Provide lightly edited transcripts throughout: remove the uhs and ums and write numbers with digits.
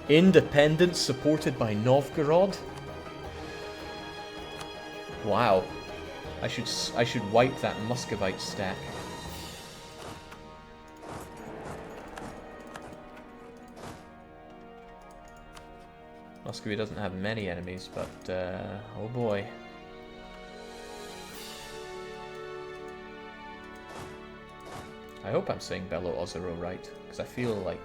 Independence supported by Novgorod? Wow. I should wipe that Muscovite stack. Muscovy doesn't have many enemies, but oh boy. I hope I'm saying Belo Ozero right, because I feel like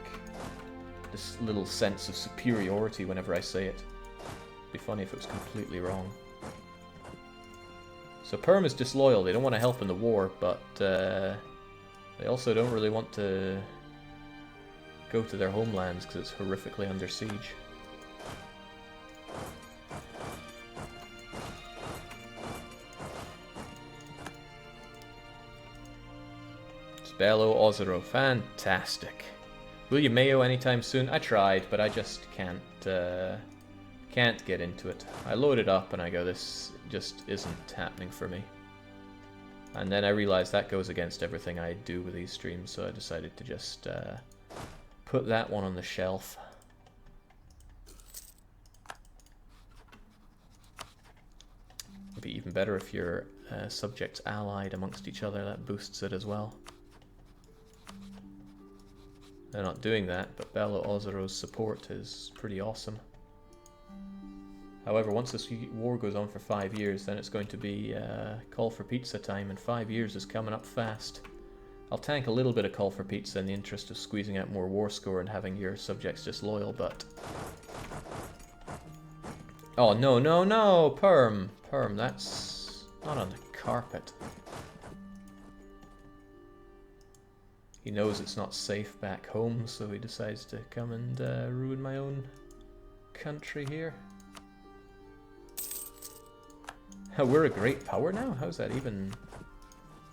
this little sense of superiority whenever I say it. It'd be funny if it was completely wrong. So Perm is disloyal, they don't want to help in the war, but they also don't really want to go to their homelands because it's horrifically under siege. Belo Ozero, fantastic. Will you Mayo anytime soon? I tried, but I just can't get into it. I load it up and I go, this just isn't happening for me. And then I realized that goes against everything I do with these streams, so I decided to just put that one on the shelf. It'd be even better if your subjects allied amongst each other, that boosts it as well. They're not doing that, but Belo Ozero's support is pretty awesome. However, once this war goes on for 5 years, then it's going to be call for pizza time, and 5 years is coming up fast. I'll tank a little bit of call for pizza in the interest of squeezing out more war score and having your subjects disloyal, but... Oh, no, no, no! Perm! Perm, that's not on the carpet. He knows it's not safe back home, so he decides to come and ruin my own country here. We're a great power now? How's that even...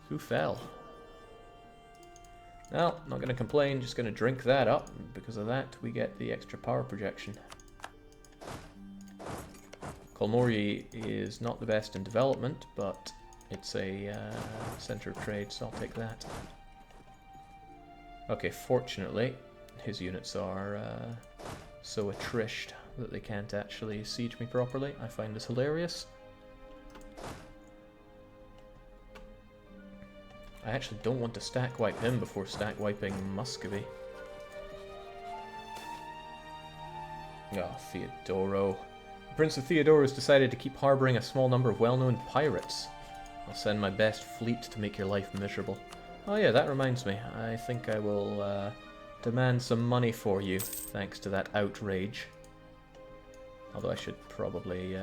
Who fell? No, not going to complain, just going to drink that up. Because of that, we get the extra power projection. Kolmorye is not the best in development, but it's a center of trade, so I'll take that. Okay, fortunately, his units are so attrished that they can't actually siege me properly. I find this hilarious. I actually don't want to stack wipe him before stack wiping Muscovy. Oh, Theodoro. Prince of Theodoro has decided to keep harboring a small number of well-known pirates. I'll send my best fleet to make your life miserable. Oh yeah, that reminds me. I think I will demand some money for you, thanks to that outrage. Although I should probably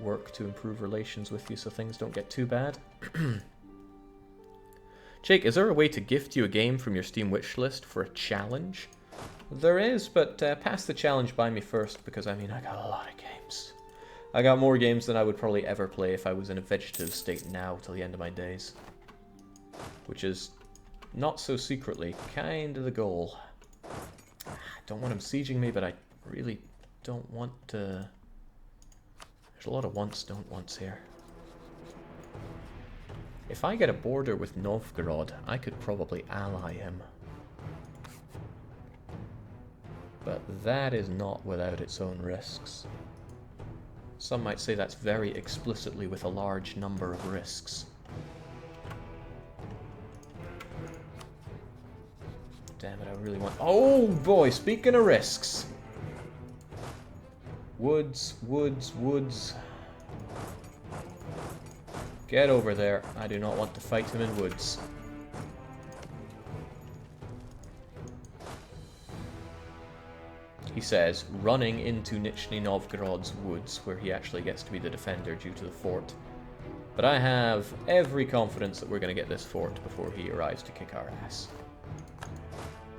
work to improve relations with you so things don't get too bad. Jake, is there a way to gift you a game from your Steam wishlist for a challenge? There is, but pass the challenge by me first, because I mean, I got a lot of games. I got more games than I would probably ever play if I was in a vegetative state now till the end of my days. Which is, not so secretly, kind of the goal. I don't want him sieging me, but I really don't want to... There's a lot of wants, don't wants here. If I get a border with Novgorod, I could probably ally him. But that is not without its own risks. Some might say that's very explicitly with a large number of risks. Damn it, I really want... Oh boy, speaking of risks. Woods, woods, woods. Get over there. I do not want to fight him in woods. He says, running into Nizhny Novgorod's woods, where he actually gets to be the defender due to the fort. But I have every confidence that we're going to get this fort before he arrives to kick our ass.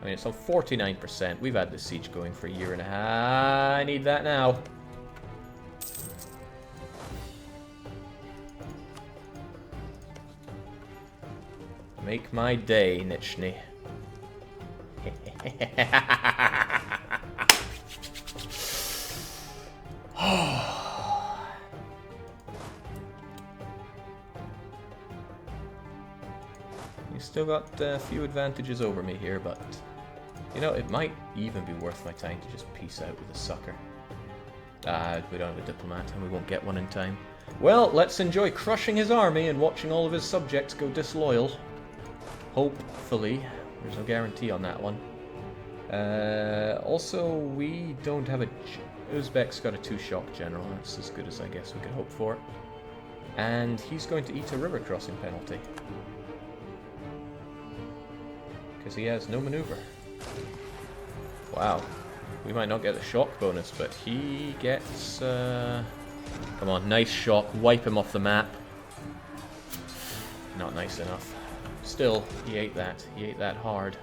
I mean, it's on 49%. We've had this siege going for a year and a half. I need that now. Make my day, Nizhny. You still got a few advantages over me here, but You know, it might even be worth my time to just peace out with the sucker. We don't have a diplomat, and we won't get one in time. Well, let's enjoy crushing his army and watching all of his subjects go disloyal. Hopefully. There's no guarantee on that one. Also, we don't have a... Uzbek's got a 2-shock general. That's as good as I guess we could hope for. And he's going to eat a river crossing penalty. Because he has no maneuver. Wow. We might not get the shock bonus, but he gets... Come on, nice shock. Wipe him off the map. Not nice enough. Still, he ate that. He ate that hard.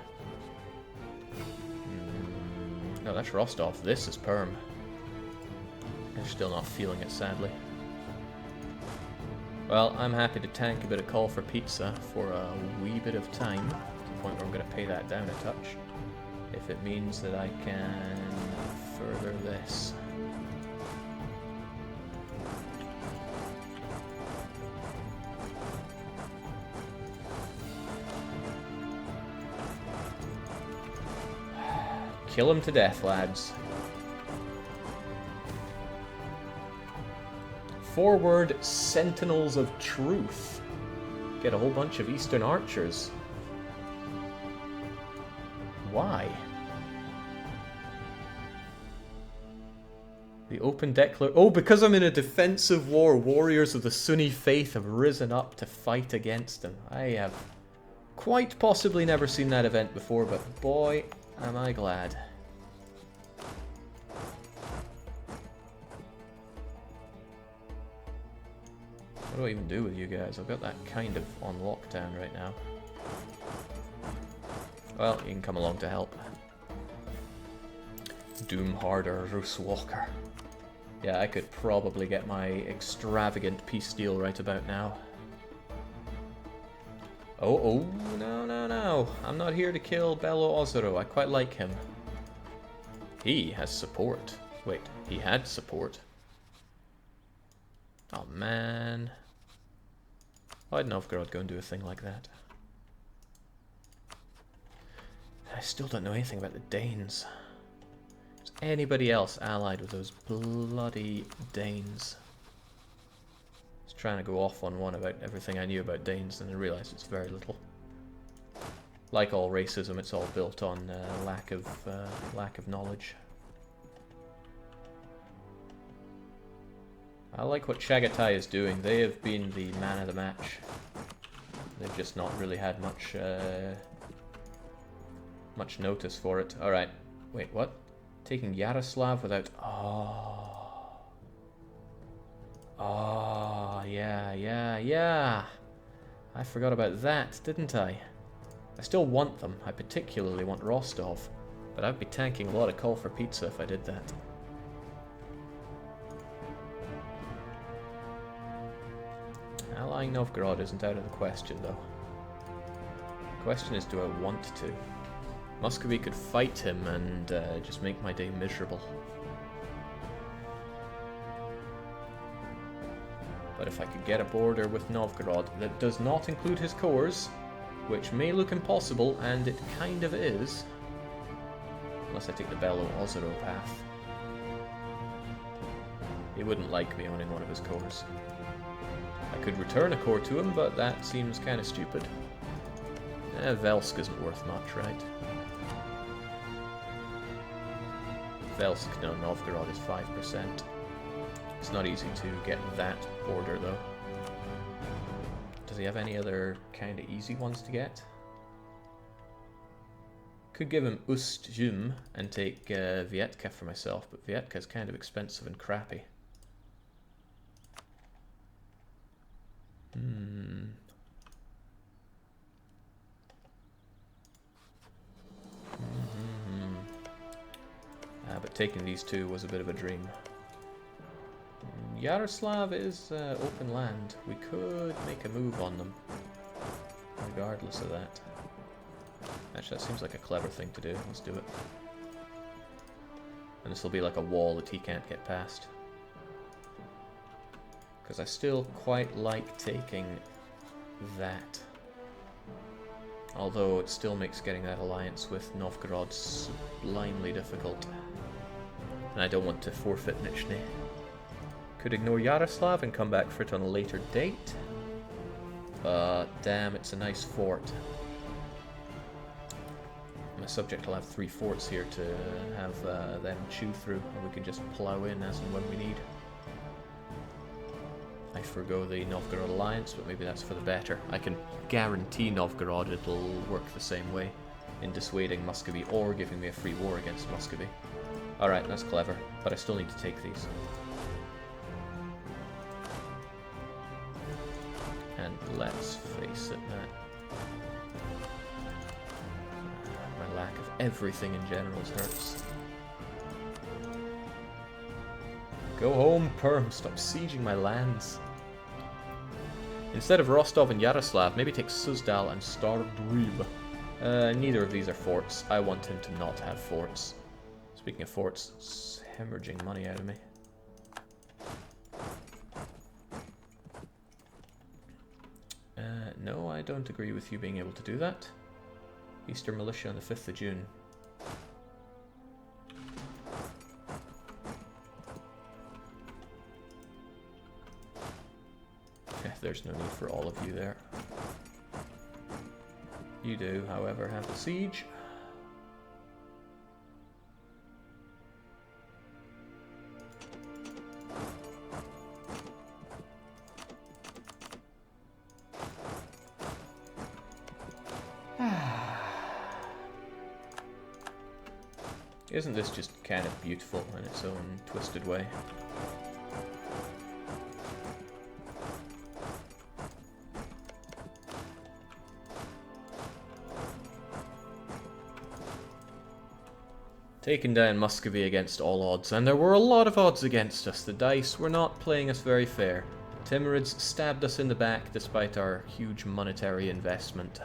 No, that's Rostov. This is Perm. I'm still not feeling it, sadly. Well, I'm happy to tank a bit of call for pizza for a wee bit of time, to the point where I'm going to pay that down a touch, if it means that I can further this. Kill him to death, lads. Forward Sentinels of Truth. Get a whole bunch of Eastern archers. Why? The open declaration. Oh, because I'm in a defensive war, warriors of the Sunni faith have risen up to fight against them. I have quite possibly never seen that event before, but boy, am I glad. What do I even do with you guys? I've got that kind of on lockdown right now. Well, you can come along to help. Doom Harder, Roos Walker. Yeah, I could probably get my extravagant peace deal right about now. Oh, no. I'm not here to kill Belo Ozero. I quite like him. He has support. Wait, he had support. Oh, man. Why'd Novgorod go and do a thing like that? I still don't know anything about the Danes. Is anybody else allied with those bloody Danes? I was trying to go off on one about everything I knew about Danes, and I realised it's very little. Like all racism, it's all built on lack of knowledge. I like what Chagatai is doing. They have been the man of the match. They've just not really had much much notice for it. Alright. Wait, what? Taking Yaroslav without... Oh, yeah. I forgot about that, didn't I? I still want them. I particularly want Rostov. But I'd be tanking a lot of call for pizza if I did that. Allying Novgorod isn't out of the question, though. The question is, do I want to? Muscovy could fight him and just make my day miserable. But if I could get a border with Novgorod that does not include his cores, which may look impossible, and it kind of is, unless I take the Belo Ozero path. He wouldn't like me owning one of his cores. I could return a core to him, but that seems kind of stupid. Velsk isn't worth much, right? Velsk, no, Novgorod is 5%. It's not easy to get that border, though. Does he have any other kind of easy ones to get? Could give him Ust-Jum and take Vietka for myself, but Vietka is kind of expensive and crappy. But taking these two was a bit of a dream. Yaroslav is open land. We could make a move on them, regardless of that. Actually, that seems like a clever thing to do. Let's do it. And this will be like a wall that he can't get past. Because I still quite like taking that. Although it still makes getting that alliance with Novgorod sublimely difficult. And I don't want to forfeit Nizhny. Could ignore Yaroslav and come back for it on a later date. But damn, it's a nice fort. My subject will have 3 forts here to have them chew through, and we can just plow in as and when we need. I forgo the Novgorod alliance, but maybe that's for the better. I can guarantee Novgorod it'll work the same way in dissuading Muscovy or giving me a free war against Muscovy. Alright, that's clever, but I still need to take these. And let's face it, my lack of everything in general hurts. Go home, Perm. Stop sieging my lands. Instead of Rostov and Yaroslav, maybe take Suzdal and Stardrib. Neither of these are forts. I want him to not have forts. Speaking of forts, it's hemorrhaging money out of me. No, I don't agree with you being able to do that. Eastern Militia on the 5th of June. There's no need for all of you there. You do, however, have the siege. Isn't this just kind of beautiful in its own twisted way? Taking down Muscovy against all odds, and there were a lot of odds against us. The dice were not playing us very fair. Timurids stabbed us in the back despite our huge monetary investment.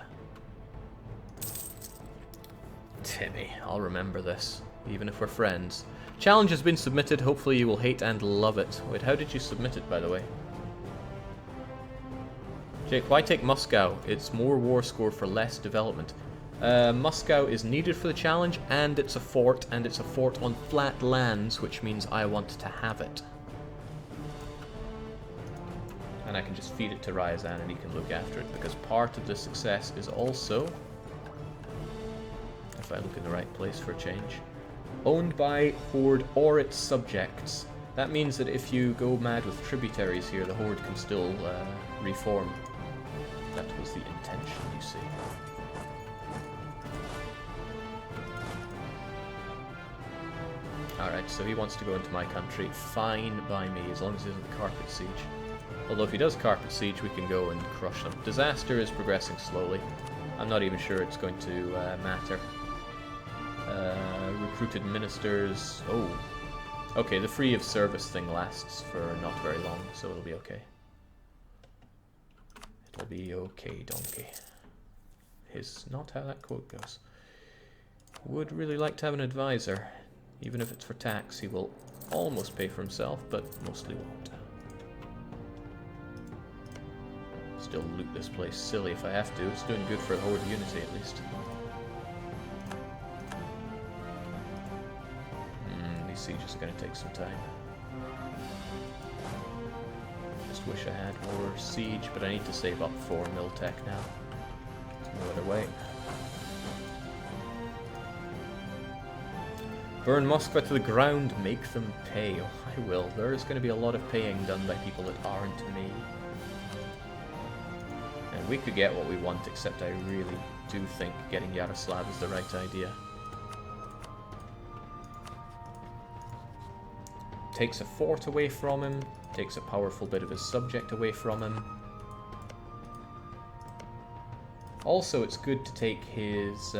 Timmy, I'll remember this, even if we're friends. Challenge has been submitted, hopefully you will hate and love it. Wait, how did you submit it, by the way? Jake, why take Moscow? It's more war score for less development. Moscow is needed for the challenge, and it's a fort on flat lands, which means I want to have it. And I can just feed it to Ryazan and he can look after it, because part of the success is also, if I look in the right place for a change, owned by Horde or its subjects. That means that if you go mad with tributaries here, the Horde can still reform. That was the intention, you see. Alright, so he wants to go into my country. Fine by me, as long as he doesn't carpet siege. Although if he does carpet siege, we can go and crush them. Disaster is progressing slowly. I'm not even sure it's going to matter. Recruited ministers... Oh. Okay, the free of service thing lasts for not very long, so it'll be okay. It'll be okay, donkey. Is not how that quote goes. Would really like to have an advisor. Even if it's for tax, he will almost pay for himself, but mostly won't. Still loot this place silly if I have to. It's doing good for Horde unity at least. These sieges are going to take some time. Just wish I had more siege, but I need to save up for Miltech now. No other way. Burn Moskva to the ground, make them pay. Oh, I will. There is going to be a lot of paying done by people that aren't me. And we could get what we want, except I really do think getting Yaroslav is the right idea. Takes a fort away from him, takes a powerful bit of his subject away from him. Also, it's good to take his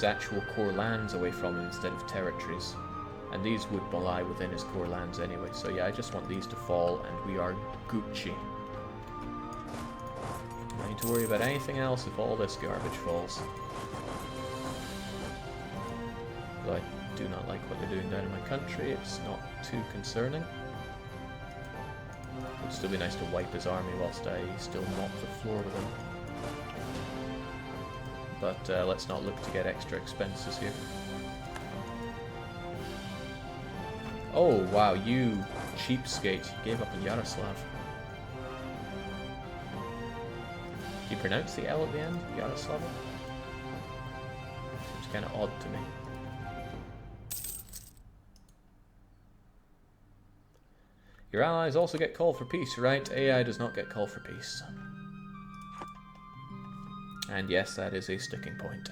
actual core lands away from him instead of territories. And these would lie within his core lands anyway. So yeah, I just want these to fall and we are Gucci. I need to worry about anything else if all this garbage falls. Though I do not like what they're doing down in my country, it's not too concerning. It would still be nice to wipe his army whilst I still mop the floor with him. but let's not look to get extra expenses here. Oh, wow, you cheapskate. You gave up a Yaroslav. Do you pronounce the L at the end? Yaroslav? Seems kind of odd to me. Your allies also get call for peace, right? AI does not get call for peace. And yes, that is a sticking point.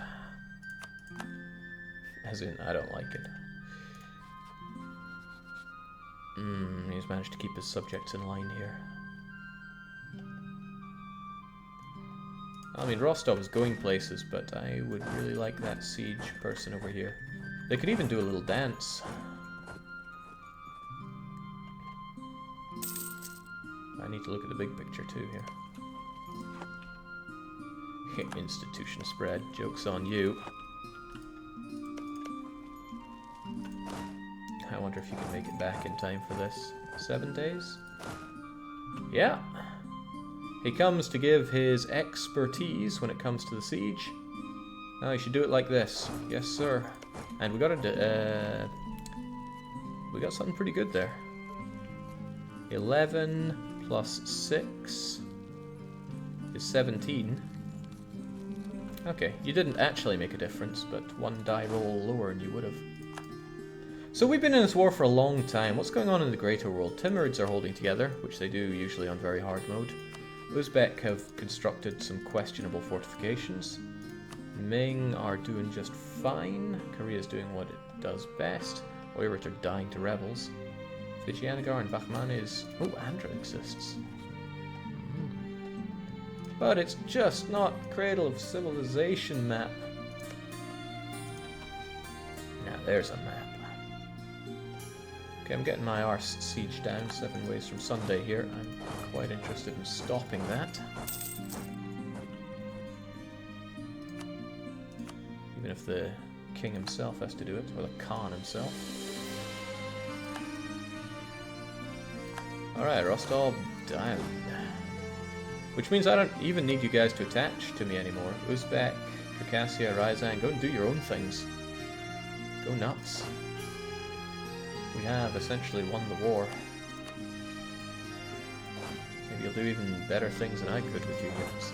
As in, I don't like it. He's managed to keep his subjects in line here. I mean, Rostov is going places, but I would really like that siege person over here. They could even do a little dance. I need to look at the big picture too here. Institution spread. Joke's on you. I wonder if you can make it back in time for this. 7 days? Yeah. He comes to give his expertise when it comes to the siege. Oh, you should do it like this. Yes, sir. And we got we got something pretty good there. 11 plus 6 is 17. Okay, you didn't actually make a difference, but one die roll lower and you would have. So we've been in this war for a long time. What's going on in the greater world? Timurids are holding together, which they do usually on very hard mode. Uzbek have constructed some questionable fortifications. Ming are doing just fine. Korea's doing what it does best. Oirat are dying to rebels. Vijayanagara and Bakhman is... Oh, Andhra exists. But it's just not Cradle of Civilization map. Now there's a map. Okay, I'm getting my arse siege down 7 ways from Sunday here. I'm quite interested in stopping that. Even if the king himself has to do it, or the Khan himself. Alright, Rostov down. Which means I don't even need you guys to attach to me anymore. Uzbek, Circassia, Ryazan, go and do your own things. Go nuts. We have essentially won the war. Maybe you'll do even better things than I could with you guys.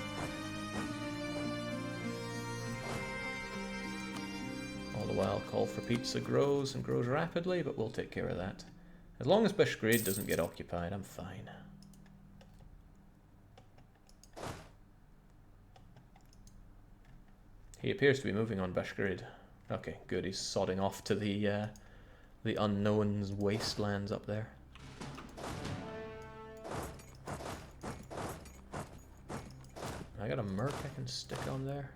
All the while, call for pizza grows and grows rapidly, but we'll take care of that. As long as Bishgrade doesn't get occupied, I'm fine. He appears to be moving on Bashgrid. Okay, good. He's sodding off to the unknown's wastelands up there. I got a merc I can stick on there.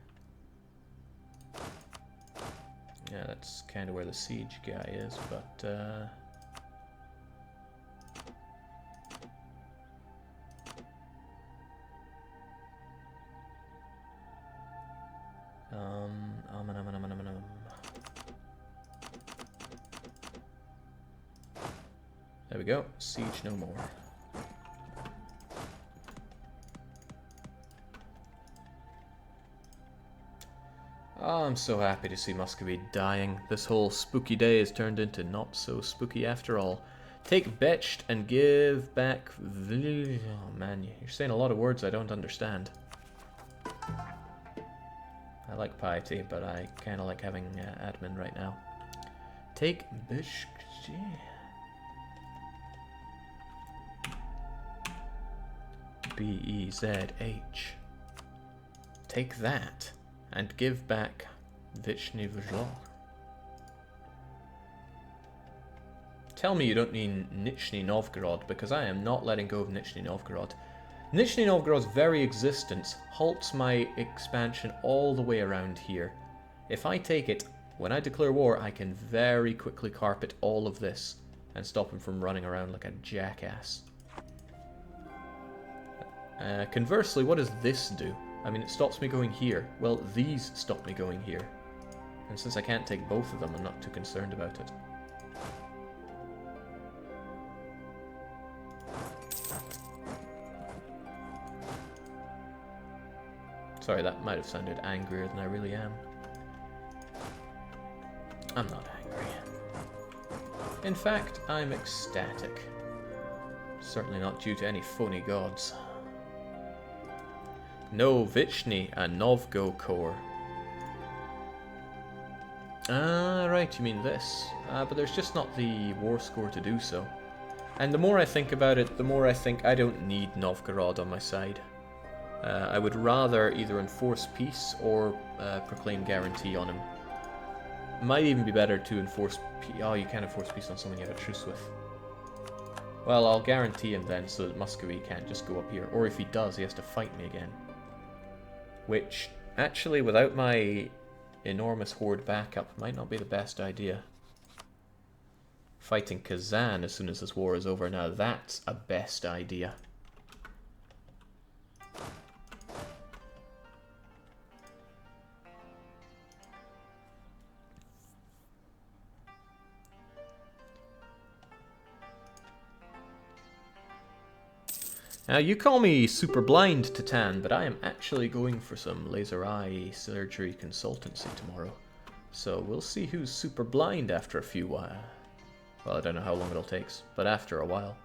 Yeah, that's kind of where the siege guy is, but there we go. Siege no more. Oh, I'm so happy to see Muscovy dying. This whole spooky day has turned into not so spooky after all. Take Betched and give back... Oh man, you're saying a lot of words I don't understand. I like piety, but I kind of like having admin right now. Take Bishk... B-E-Z-H. Take that and give back Vyshny Vizhlor. Tell me you don't mean Nizhny Novgorod, because I am not letting go of Nizhny Novgorod. Nizhny Novgorod's very existence halts my expansion all the way around here. If I take it, when I declare war, I can very quickly carpet all of this and stop him from running around like a jackass. Conversely, what does this do? I mean, it stops me going here. Well, these stop me going here. And since I can't take both of them, I'm not too concerned about it. Sorry, that might have sounded angrier than I really am. I'm not angry. In fact, I'm ecstatic. Certainly not due to any phony gods. No Vichni and Novgo core. Ah, right, you mean this. But there's just not the war score to do so. And the more I think about it, the more I think I don't need Novgorod on my side. I would rather either enforce peace or proclaim guarantee on him. Might even be better to enforce peace. Oh, you can't enforce peace on someone you have a truce with. Well, I'll guarantee him then so that Muscovy can't just go up here. Or if he does, he has to fight me again. Which, actually, without my enormous horde backup, might not be the best idea. Fighting Kazan as soon as this war is over. Now that's a best idea. Now, you call me super blind, Titan, but I am actually going for some laser eye surgery consultancy tomorrow. So we'll see who's super blind after a few while. Well, I don't know how long it'll take, but after a while.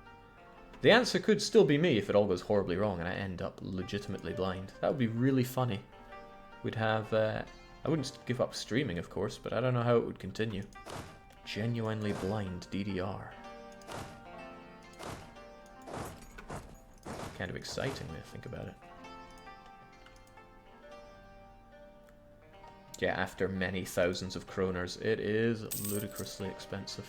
The answer could still be me if it all goes horribly wrong and I end up legitimately blind. That would be really funny. We'd have... I wouldn't give up streaming, of course, but I don't know how it would continue. Genuinely blind DDR. Kind of exciting when I think about it. Yeah, after many thousands of kroners, it is ludicrously expensive.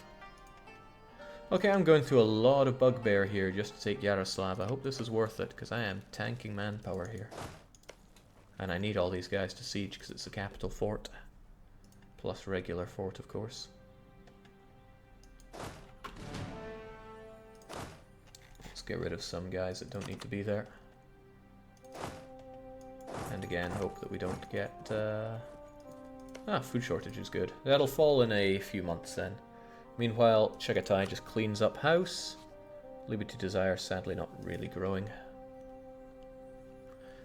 Okay, I'm going through a lot of bugbear here just to take Yaroslav. I hope this is worth it, because I am tanking manpower here. And I need all these guys to siege, because it's the capital fort. Plus regular fort, of course. Get rid of some guys that don't need to be there. And again, hope that we don't get... food shortage is good. That'll fall in a few months then. Meanwhile, Chagatai just cleans up house. Liberty Desire sadly not really growing.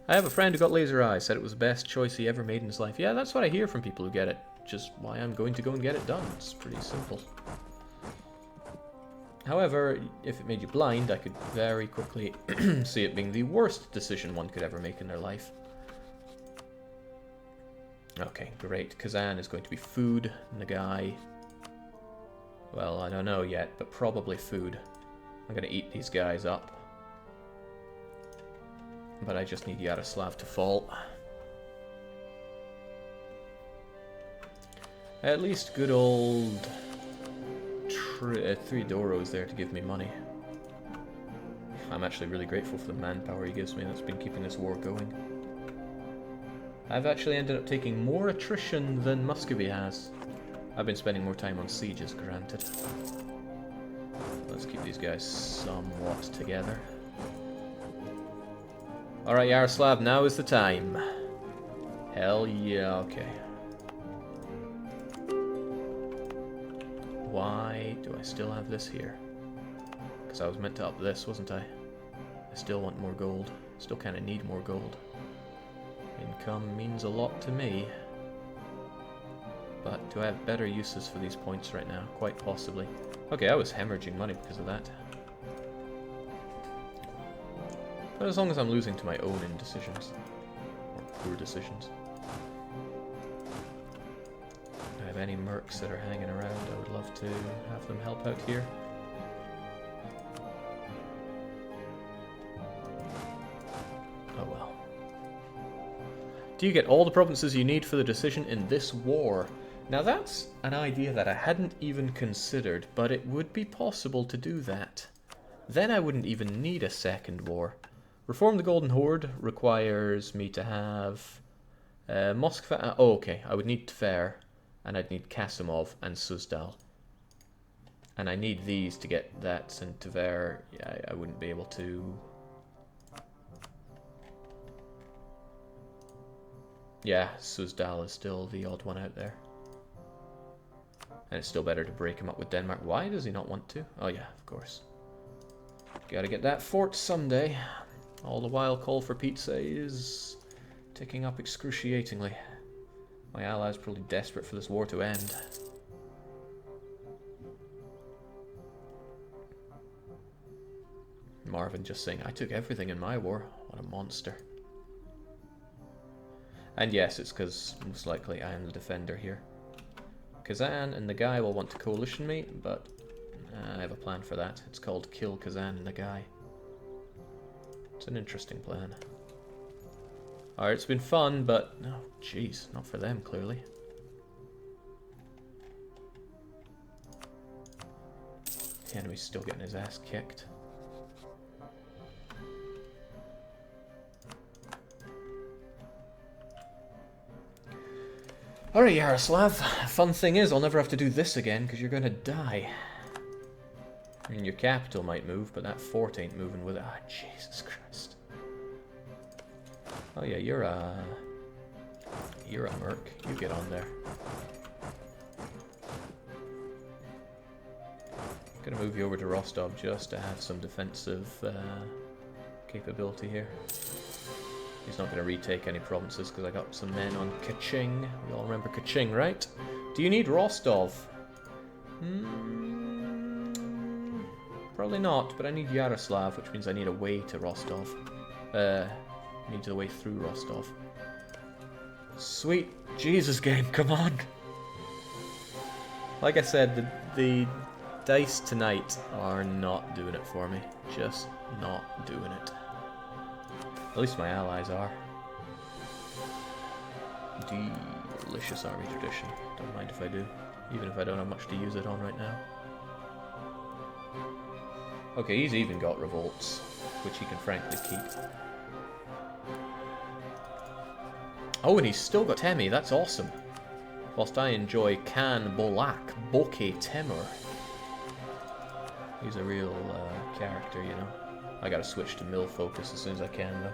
I have a friend who got laser eye, said it was the best choice he ever made in his life. Yeah, that's what I hear from people who get it. Just why I'm going to go and get it done. It's pretty simple. However, if it made you blind, I could very quickly see it being the worst decision one could ever make in their life. Okay, great. Kazan is going to be food. Nagai. Well, I don't know yet, but probably food. I'm going to eat these guys up. But I just need Yaroslav to fall. At least good old... 3 Doros there to give me money. I'm actually really grateful for the manpower he gives me that's been keeping this war going. I've actually ended up taking more attrition than Muscovy has. I've been spending more time on sieges, granted. Let's keep these guys somewhat together. Alright, Yaroslav, now is the time. Hell yeah, okay. Why do I still have this here? Because I was meant to up this, wasn't I? I still want more gold. Still kind of need more gold. Income means a lot to me. But do I have better uses for these points right now? Quite possibly. Okay, I was hemorrhaging money because of that. But as long as I'm losing to my own indecisions. Or poor decisions. Any mercs that are hanging around, I would love to have them help out here. Oh well. Do you get all the provinces you need for the decision in this war? Now that's an idea that I hadn't even considered, but it would be possible to do that. Then I wouldn't even need a second war. Reform the Golden Horde requires me to have Moskva. Oh, okay, I would need Tver. And I'd need Kasimov and Suzdal. And I need these to get that, and Tver, yeah, I wouldn't be able to... Yeah, Suzdal is still the odd one out there. And it's still better to break him up with Denmark. Why does he not want to? Oh yeah, of course. Gotta get that fort someday. All the while, Call for Pizza is Ticking up excruciatingly. My allies probably desperate for this war to end. Marvin just saying, I took everything in my war. What a monster. And yes, it's because most likely I am the defender here. Kazan and the guy will want to coalition me, but I have a plan for that. It's called Kill Kazan and the guy. It's an interesting plan. Alright, it's been fun, but no, jeez, not for them, clearly. The enemy's still getting his ass kicked. Alright, Yaroslav. Fun thing is, I'll never have to do this again, because you're going to die. I mean, your capital might move, but that fort ain't moving with it. Ah, Jesus Christ. Oh yeah, you're a merc. You get on there. Gonna move you over to Rostov just to have some defensive capability here. He's not going to retake any provinces because I got some men on Kaching. We all remember Kaching, right? Do you need Rostov? Probably not, but I need Yaroslav, which means I need a way to Rostov. Needs a way through Rostov. Sweet Jesus game, come on! Like I said, the dice tonight are not doing it for me. Just not doing it. At least my allies are. Delicious army tradition. Don't mind if I do. Even if I don't have much to use it on right now. Okay, he's even got revolts, which he can frankly keep. Oh, and he's still got Temi, that's awesome. Whilst I enjoy Khan Bolak, Bokeh Temur. He's a real character, you know. I gotta switch to mill focus as soon as I can, though.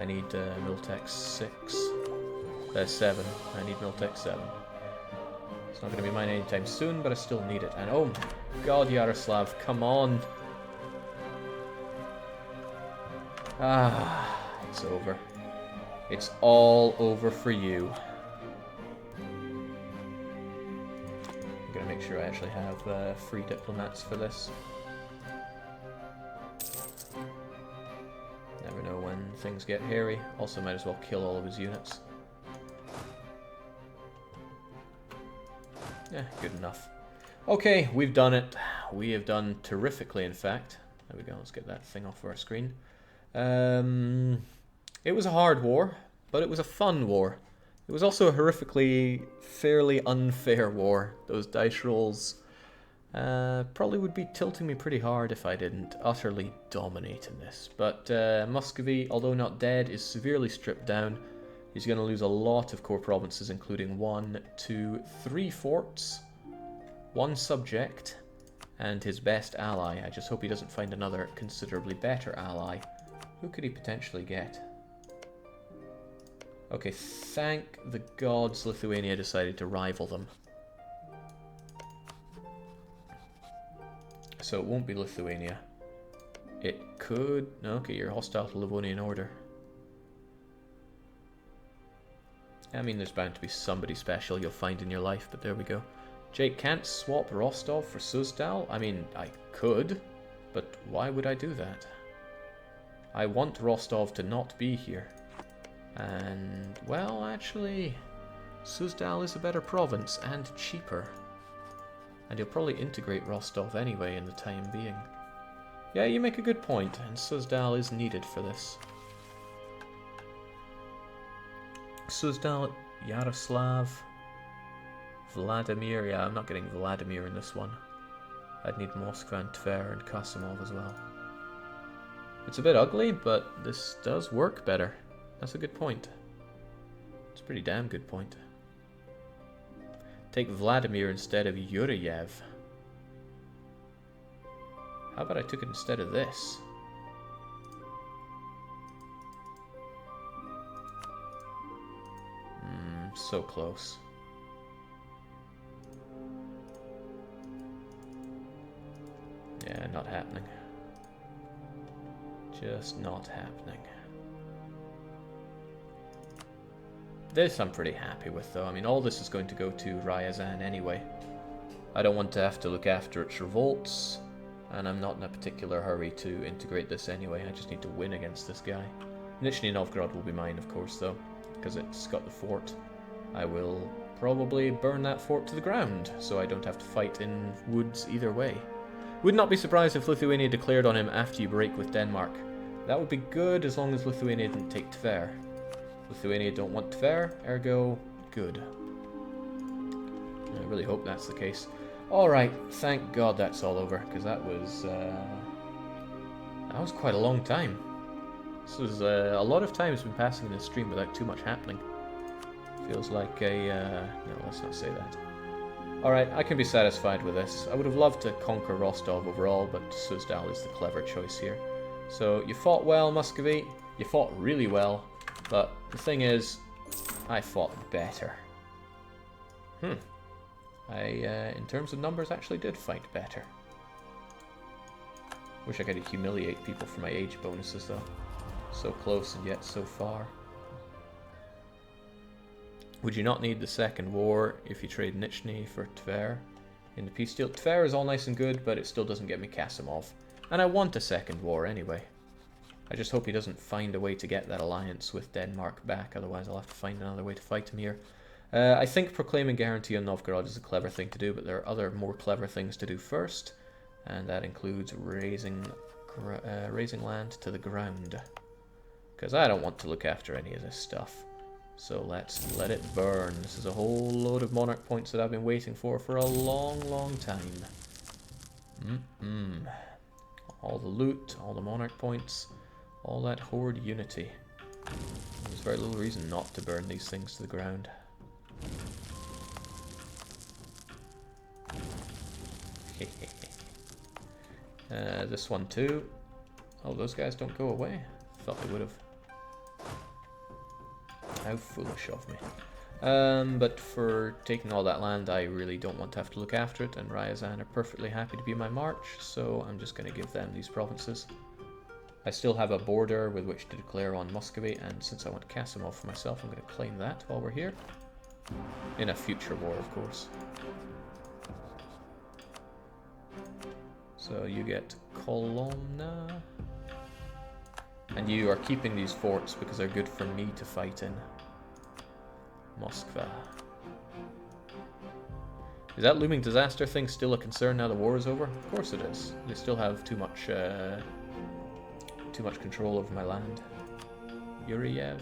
I need Miltech 7. I need Miltech 7. It's not gonna be mine anytime soon, but I still need it. And oh my god, Yaroslav, come on! Ah, it's over. It's all over for you. I'm gonna make sure I actually have free diplomats for this. Never know when things get hairy. Also might as well kill all of his units. Yeah, good enough. Okay, we've done it. We have done terrifically, in fact. There we go, let's get that thing off our screen. It was a hard war, but it was a fun war. It was also a horrifically, fairly unfair war. Those dice rolls probably would be tilting me pretty hard if I didn't utterly dominate in this. But Muscovy, although not dead, is severely stripped down. He's going to lose a lot of core provinces, including 1, 2, 3 forts, 1 subject, and his best ally. I just hope he doesn't find another considerably better ally. Who could he potentially get? Okay, thank the gods Lithuania decided to rival them. So it won't be Lithuania. It could... Okay, you're hostile to Livonian Order. I mean, there's bound to be somebody special you'll find in your life, but there we go. Jake can't swap Rostov for Suzdal? I mean, I could, but why would I do that? I want Rostov to not be here. And, well, actually, Suzdal is a better province and cheaper. And he'll probably integrate Rostov anyway in the time being. Yeah, you make a good point, and Suzdal is needed for this. Suzdal, Yaroslav, Vladimir. Yeah, I'm not getting Vladimir in this one. I'd need Moskva and Tver and Kasimov as well. It's a bit ugly, but this does work better. That's a good point. It's a pretty damn good point. Take Vladimir instead of Yuryev. How about I took it instead of this? So close. Yeah, not happening. Just not happening. This I'm pretty happy with, though. I mean, all this is going to go to Ryazan anyway. I don't want to have to look after its revolts, and I'm not in a particular hurry to integrate this anyway. I just need to win against this guy. Nizhny Novgorod will be mine, of course, though, because it's got the fort. I will probably burn that fort to the ground, so I don't have to fight in woods either way. Would not be surprised if Lithuania declared on him after you break with Denmark. That would be good as long as Lithuania didn't take Tver. Lithuania don't want Tver, ergo good. I really hope that's the case. Alright, thank God that's all over, because that was quite a long time. This was a lot of time has been passing in this stream without too much happening. Feels like a... no, let's not say that. Alright, I can be satisfied with this. I would have loved to conquer Rostov overall, but Suzdal is the clever choice here. So, you fought well, Muscovy. You fought really well. But the thing is, I fought better. I, in terms of numbers, actually did fight better. Wish I could humiliate people for my age bonuses, though. So close and yet so far. Would you not need the second war if you trade Nizhny for Tver in the peace deal? Tver is all nice and good, but it still doesn't get me Kasimov. And I want a second war anyway. I just hope he doesn't find a way to get that alliance with Denmark back, otherwise I'll have to find another way to fight him here. I think proclaiming guarantee on Novgorod is a clever thing to do, but there are other more clever things to do first, and that includes raising land to the ground. Because I don't want to look after any of this stuff. So let's let it burn. This is a whole load of monarch points that I've been waiting for a long, long time. All the loot, all the monarch points, all that horde unity. There's very little reason not to burn these things to the ground. This one too. Oh, those guys don't go away? Thought they would have. How foolish of me. But for taking all that land, I really don't want to have to look after it, and Ryazan are perfectly happy to be my march, so I'm just going to give them these provinces. I still have a border with which to declare on Muscovy, and since I want Kasimov for myself, I'm going to claim that while we're here. In a future war, of course. So you get Kolomna. And you are keeping these forts because they're good for me to fight in. Moskva. Is that looming disaster thing still a concern now the war is over? Of course it is. They still have too much control over my land. Yuriev.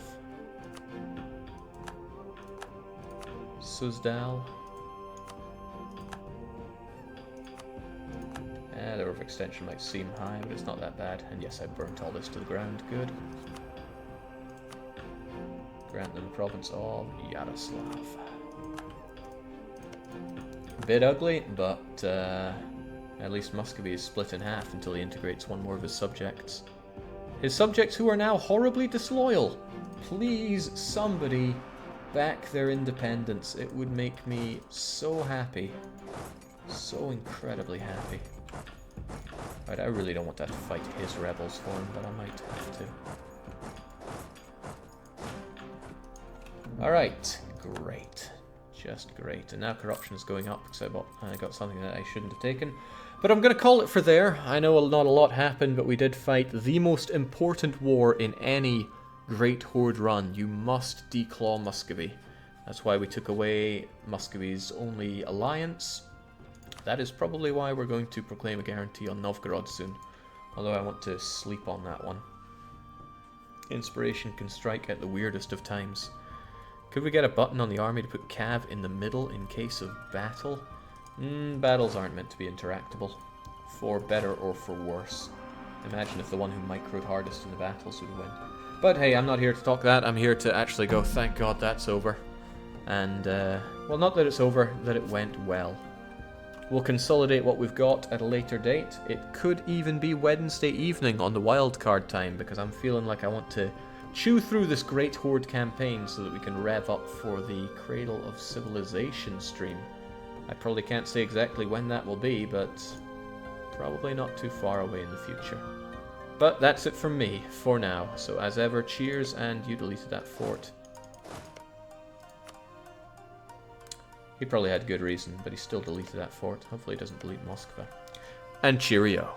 Suzdal. The River Extension might seem high, but it's not that bad. And yes, I burnt all this to the ground. Good. Grant them the province of Yaroslav. A bit ugly, but at least Muscovy is split in half until he integrates one more of his subjects. His subjects who are now horribly disloyal. Please, somebody back their independence. It would make me so happy. So incredibly happy. Right, I really don't want to have to fight his rebels for him, but I might have to. Alright, great. Just great. And now corruption is going up because I got something that I shouldn't have taken. But I'm going to call it for there. I know not a lot happened, but we did fight the most important war in any Great Horde run. You must declaw Muscovy. That's why we took away Muscovy's only alliance. That is probably why we're going to proclaim a guarantee on Novgorod soon. Although I want to sleep on that one. Inspiration can strike at the weirdest of times. Could we get a button on the army to put Cav in the middle in case of battle? Battles aren't meant to be interactable. For better or for worse. Imagine if the one who microed hardest in the battles would win. But hey, I'm not here to talk that. I'm here to actually go, thank God that's over. And, well, not that it's over, that it went well. We'll consolidate what we've got at a later date. It could even be Wednesday evening on the wildcard time, because I'm feeling like I want to chew through this Great Horde campaign so that we can rev up for the Cradle of Civilization stream. I probably can't say exactly when that will be, but probably not too far away in the future. But that's it from me, for now. So as ever, cheers, and you deleted that fort. He probably had good reason, but he still deleted that fort. Hopefully he doesn't delete Moskva. And cheerio.